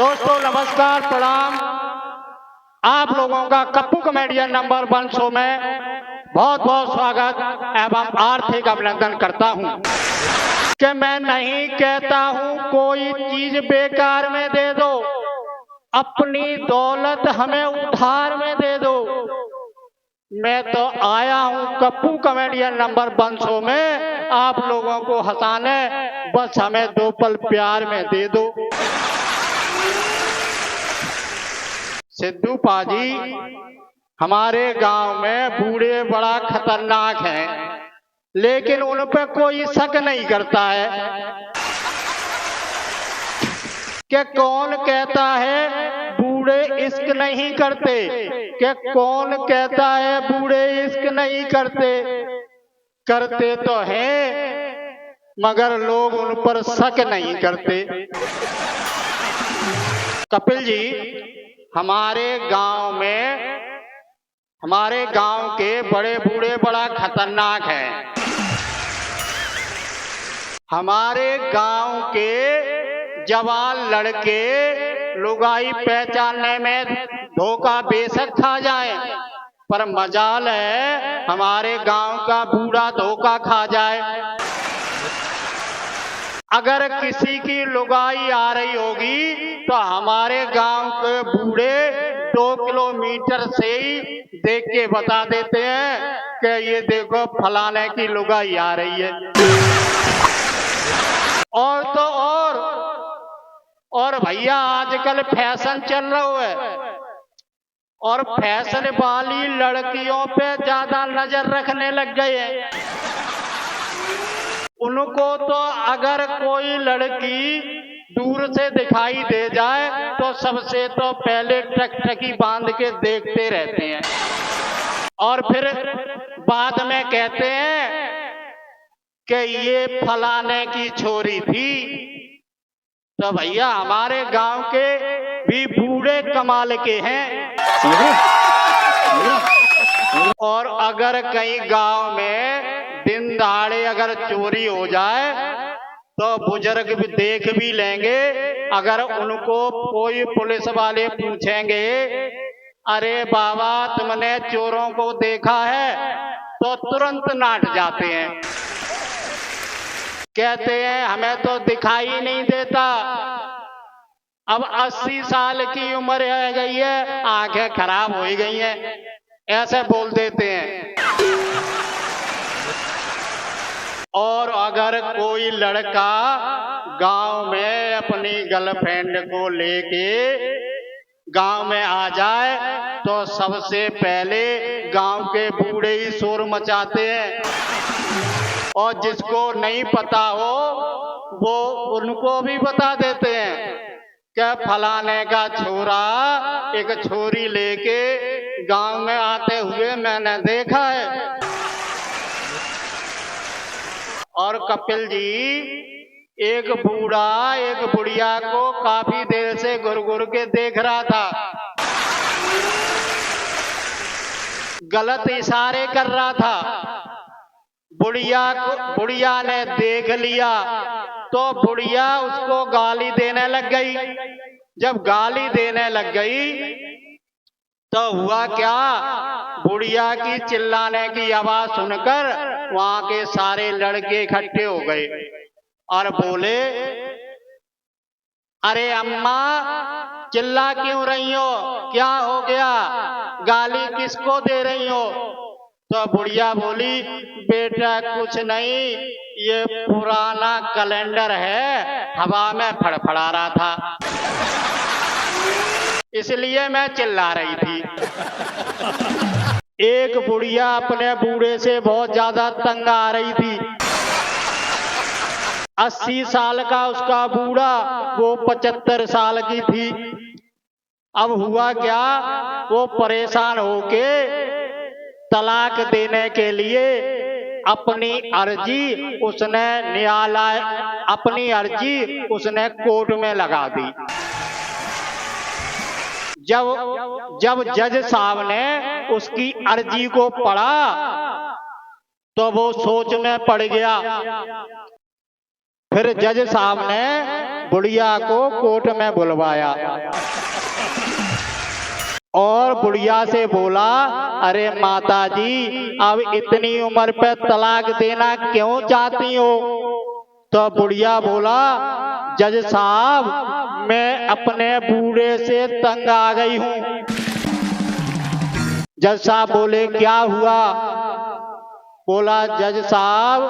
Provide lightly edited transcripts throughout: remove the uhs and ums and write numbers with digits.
दोस्तों नमस्कार प्रणाम। आप लोगों का कप्पू कॉमेडियन नंबर 1 शो में बहुत बहुत स्वागत एवं आर्थिक अभिनंदन करता हूं। कि मैं नहीं कहता हूं कोई चीज बेकार में दे दो, अपनी दौलत हमें उधार में दे दो। मैं तो आया हूं कप्पू कॉमेडियन नंबर 1 शो में आप लोगों को हंसाने, बस हमें 2 पल प्यार में दे दो। सिद्धू पाजी, हमारे गांव में बूढ़े बड़ा खतरनाक हैं, लेकिन उन पे कोई शक नहीं करता है। कि कौन कहता है बूढ़े इश्क नहीं करते? कि कौन कहता है बूढ़े इश्क नहीं करते? करते तो हैं, मगर लोग उन पर शक नहीं करते। कपिल जी, हमारे गांव के बड़े बूढ़े बड़ा खतरनाक हैं। हमारे गांव के जवान लड़के लुगाई पहचानने में धोखा बेशक खा जाए, पर मजाल है हमारे गांव का बूढ़ा धोखा खा जाए। अगर किसी की लुगाई आ रही होगी तो हमारे गांव के बूढ़े 2 किलोमीटर से ही देख के बता देते हैं कि ये देखो फलाने की लुगाई आ रही है। और तो और भैया आजकल फैशन चल रहा है, और फैशन वाली लड़कियों पे ज्यादा नजर रखने लग गए हैं। उनको तो अगर कोई लड़की दूर से दिखाई दे जाए तो सबसे तो पहले टकटकी बांध के देखते रहते हैं, और फिर बाद में कहते हैं कि ये फलाने की छोरी थी। तो भैया हमारे गांव के भी बूढ़े कमाल के हैं। और अगर कहीं गांव में दिन दहाड़े अगर चोरी हो जाए तो बुजुर्ग भी देख भी लेंगे। अगर उनको कोई पुलिस वाले पूछेंगे, अरे बाबा तुमने चोरों को देखा है, तो तुरंत नाट जाते हैं। कहते हैं हमें तो दिखाई नहीं देता। अब 80 साल की उम्र है गई है, आंखें खराब हो गई हैं, ऐसे बोल देते हैं। और अगर कोई लड़का गांव में अपनी गर्लफ्रेंड को लेके गांव में आ जाए तो सबसे पहले गांव के बूढ़े ही शोर मचाते हैं, और जिसको नहीं पता हो वो उनको भी बता देते हैं कि फलाने का छोरा एक छोरी लेके गांव में आते हुए मैंने देखा है। और कपिल जी, एक बूढ़ा एक बुढ़िया को काफी देर से घुर के देख रहा था, गलत इशारे कर रहा था। बुढ़िया ने देख लिया तो बुढ़िया उसको गाली देने लग गई। जब गाली देने लग गई तो हुआ क्या, बुढ़िया की चिल्लाने की आवाज सुनकर वहां के सारे लड़के इकट्ठे हो गए और बोले, अरे अम्मा चिल्ला क्यों रही हो, क्या हो गया, गाली किसको दे रही हो? तो बुढ़िया बोली, बेटा कुछ नहीं, ये पुराना कैलेंडर है, हवा में फड़फड़ा रहा था, इसलिए मैं चिल्ला रही थी। एक बुढ़िया अपने बूढ़े से बहुत ज्यादा तंग आ रही थी। 80 साल का उसका बूढ़ा, वो 75 साल की थी। अब हुआ क्या, वो परेशान होके तलाक देने के लिए अपनी अर्जी उसने कोर्ट में लगा दी। जब जज साहब ने उसकी अर्जी को पढ़ा तो वो सोच में पड़ गया फिर जज साहब ने बुढ़िया को कोर्ट में बुलवाया और बुढ़िया से बोला, अरे माता जी, अब इतनी उम्र पे तलाक देना क्यों चाहती हो? तो बुढ़िया बोला, जज साहब, मैं अपने बूढ़े से तंग आ गई हूँ। जज साहब बोले, क्या हुआ? बोला, जज साहब,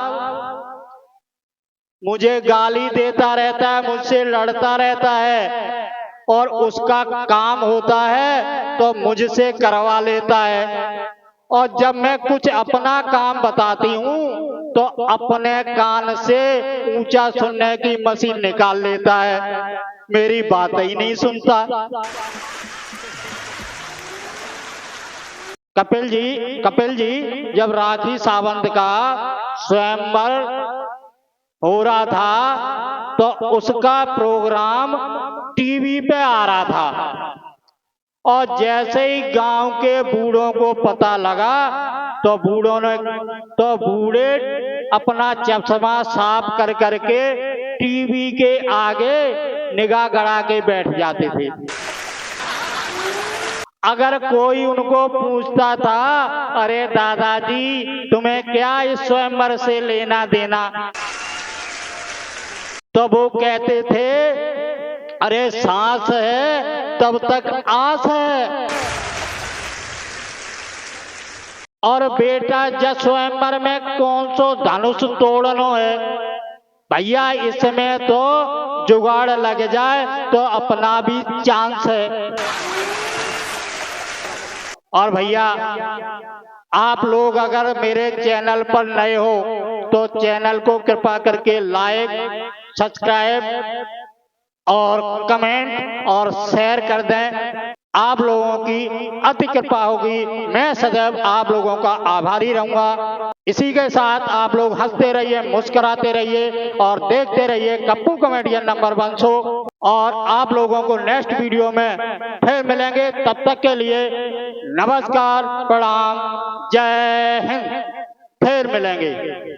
मुझे गाली देता रहता है, मुझसे लड़ता रहता है और उसका काम होता है तो मुझसे करवा लेता है, और जब मैं कुछ अपना काम बताती हूँ तो अपने कान से ऊंचा सुनने की मशीन निकाल लेता है, मेरी बात ही नहीं सुनता। कपिल जी जब राखी सावंत का स्वयंवर हो रहा था तो उसका प्रोग्राम टीवी पे आ रहा था, और जैसे ही गांव के बूढ़ों को पता लगा तो बूढ़े अपना चश्मा साफ कर करके टीवी के आगे निगाह गड़ा के बैठ जाते थे। अगर कोई उनको पूछता था, अरे दादाजी, तुम्हें क्या इस स्वयंवर से लेना देना, तो वो कहते थे, अरे सांस है तब तक आस है, और बेटा जब स्वयंवर में कौन सो धनुष तोड़नो है भैया, इसमें तो जुगाड़ लग जाए तो अपना भी चांस है। और भैया, आप लोग अगर मेरे चैनल पर नए हो तो चैनल को कृपा करके लाइक, सब्सक्राइब और कमेंट और शेयर कर दें। आप लोगों की अति कृपा होगी, मैं सदैव आप लोगों का आभारी रहूंगा। इसी के साथ आप लोग हंसते रहिए, मुस्कुराते रहिए और देखते रहिए कप्पू कॉमेडियन नंबर 1 शो। और आप लोगों को नेक्स्ट वीडियो में फिर मिलेंगे, तब तक के लिए नमस्कार, प्रणाम, जय हिंद, फिर मिलेंगे।